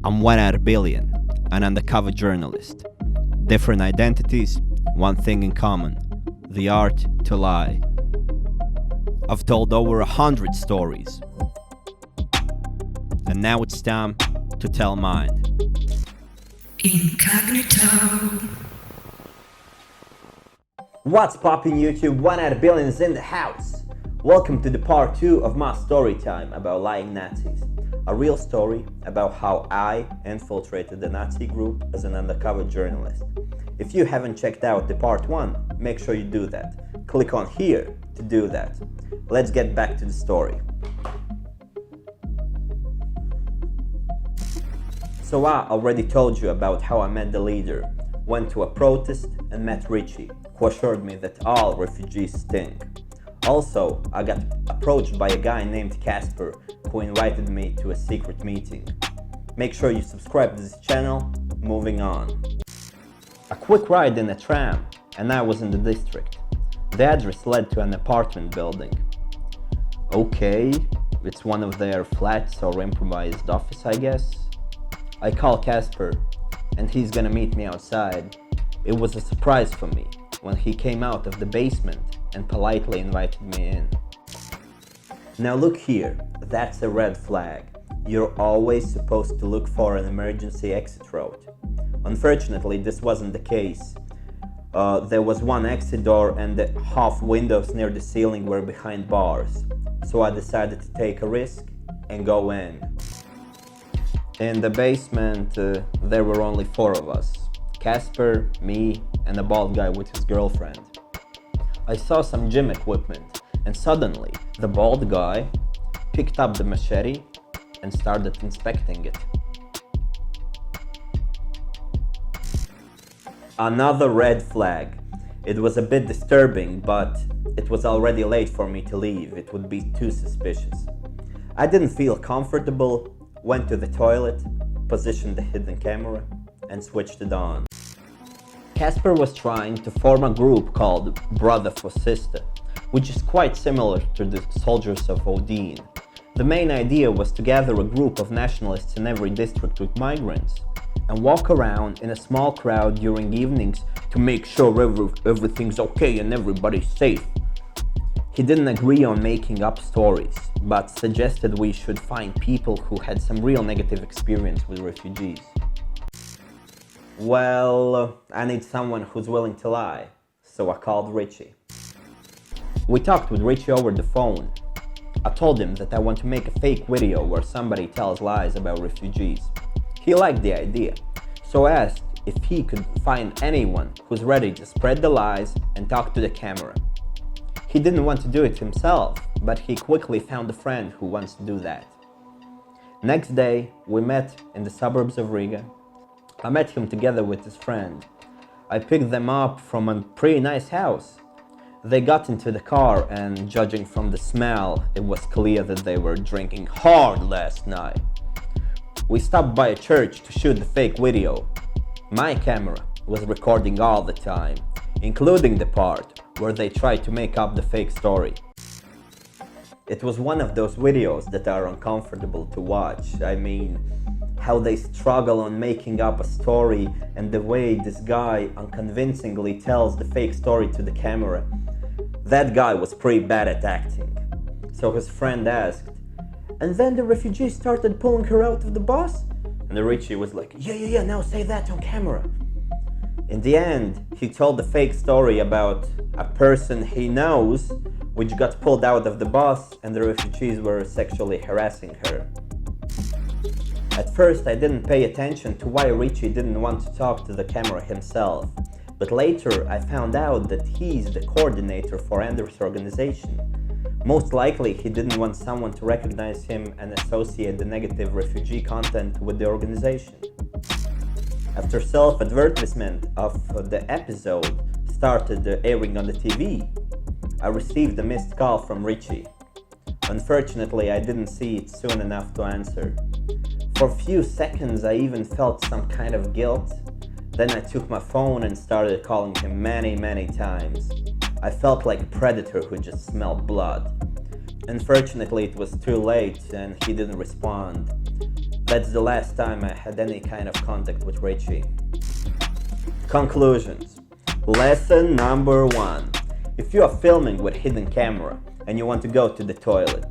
I'm 1 out of billion, an undercover journalist. Different identities, one thing in common: the art to lie. I've told over 100 stories, and now it's time to tell mine. Incognito. What's poppin' YouTube? 1 out of billion is in the house. Welcome to the part 2 of my story time about lying Nazis. A real story about how I infiltrated the Nazi group as an undercover journalist. If you haven't checked out the part 1, make sure you do that. Click on here to do that. Let's get back to the story. So I already told you about how I met the leader, went to a protest and met Richie, who assured me that all refugees stink. Also, I got approached by a guy named Casper, who invited me to a secret meeting. Make sure you subscribe to this channel. Moving on. A quick ride in a tram, and I was in the district. The address led to an apartment building. Okay, it's one of their flats or improvised office, I guess. I call Casper, and he's gonna meet me outside. It was a surprise for me when he came out of the basement and politely invited me in. Now look here, that's a red flag. You're always supposed to look for an emergency exit route. Unfortunately, this wasn't the case. There was one exit door and the half windows near the ceiling were behind bars. So I decided to take a risk and go in. In the basement, there were only 4 of us. Casper, me, and a bald guy with his girlfriend. I saw some gym equipment, and suddenly, the bald guy picked up the machete and started inspecting it. Another red flag. It was a bit disturbing, but it was already late for me to leave. It would be too suspicious. I didn't feel comfortable, went to the toilet, positioned the hidden camera, and switched it on. Casper was trying to form a group called Brother for Sister, which is quite similar to the Soldiers of Odin. The main idea was to gather a group of nationalists in every district with migrants and walk around in a small crowd during evenings to make sure everything's okay and everybody's safe. He didn't agree on making up stories, but suggested we should find people who had some real negative experience with refugees. Well, I need someone who's willing to lie, so I called Richie. We talked with Richie over the phone. I told him that I want to make a fake video where somebody tells lies about refugees. He liked the idea, so I asked if he could find anyone who's ready to spread the lies and talk to the camera. He didn't want to do it himself, but he quickly found a friend who wants to do that. Next day, we met in the suburbs of Riga. I met him together with his friend. I picked them up from a pretty nice house. They got into the car and, judging from the smell, it was clear that they were drinking hard last night. We stopped by a church to shoot the fake video. My camera was recording all the time, including the part where they tried to make up the fake story. It was one of those videos that are uncomfortable to watch. I mean, how they struggle on making up a story and the way this guy unconvincingly tells the fake story to the camera. That guy was pretty bad at acting. So his friend asked, "And then the refugees started pulling her out of the bus?" And the Richie was like, yeah, now say that on camera. In the end, he told the fake story about a person he knows which got pulled out of the bus and the refugees were sexually harassing her. At first, I didn't pay attention to why Richie didn't want to talk to the camera himself, but later I found out that he's the coordinator for Anders' organization. Most likely, he didn't want someone to recognize him and associate the negative refugee content with the organization. After self-advertisement of the episode started airing on the TV, I received a missed call from Richie. Unfortunately, I didn't see it soon enough to answer. For a few seconds, I even felt some kind of guilt. Then I took my phone and started calling him many times. I felt like a predator who just smelled blood. Unfortunately, it was too late and he didn't respond. That's the last time I had any kind of contact with Richie. Conclusions. Lesson number 1. If you are filming with hidden camera and you want to go to the toilet,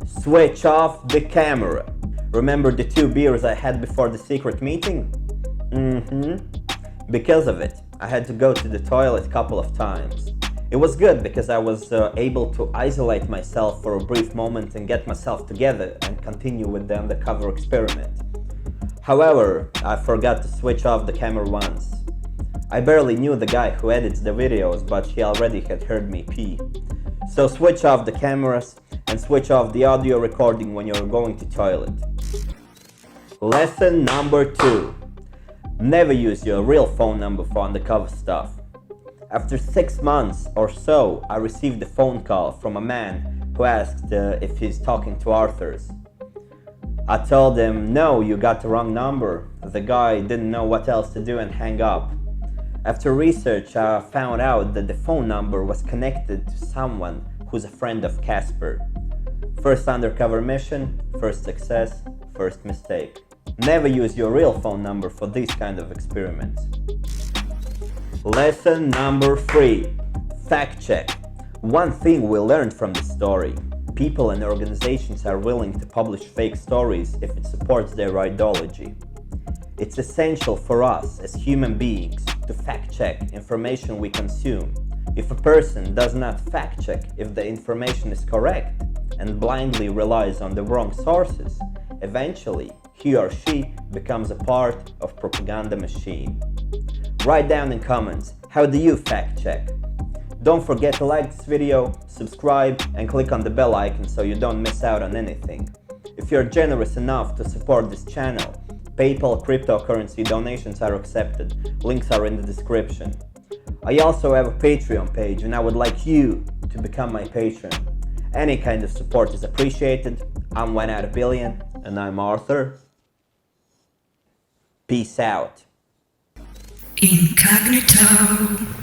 switch off the camera. Remember the 2 beers I had before the secret meeting? Because of it, I had to go to the toilet a couple of times. It was good because I was able to isolate myself for a brief moment and get myself together and continue with the undercover experiment. However, I forgot to switch off the camera once. I barely knew the guy who edits the videos, but he already had heard me pee. So switch off the cameras and switch off the audio recording when you're going to toilet. Lesson number 2. Never use your real phone number for undercover stuff. After 6 months or so, I received a phone call from a man who asked if he's talking to Arthur's. I told him, no, you got the wrong number. The guy didn't know what else to do and hang up. After research, I found out that the phone number was connected to someone who's a friend of Casper. First undercover mission, first success, first mistake. Never use your real phone number for these kind of experiments. Lesson number 3. Fact check. One thing we learned from this story: people and organizations are willing to publish fake stories if it supports their ideology. It's essential for us as human beings to fact check information we consume. If a person does not fact check if the information is correct and blindly relies on the wrong sources, eventually he or she becomes a part of propaganda machine. Write down in comments, how do you fact check? Don't forget to like this video, subscribe and click on the bell icon so you don't miss out on anything. If you're generous enough to support this channel, PayPal cryptocurrency donations are accepted. Links are in the description. I also have a Patreon page and I would like you to become my patron. Any kind of support is appreciated. I'm 1 out of billion and I'm Arthur. Peace out. Incognito.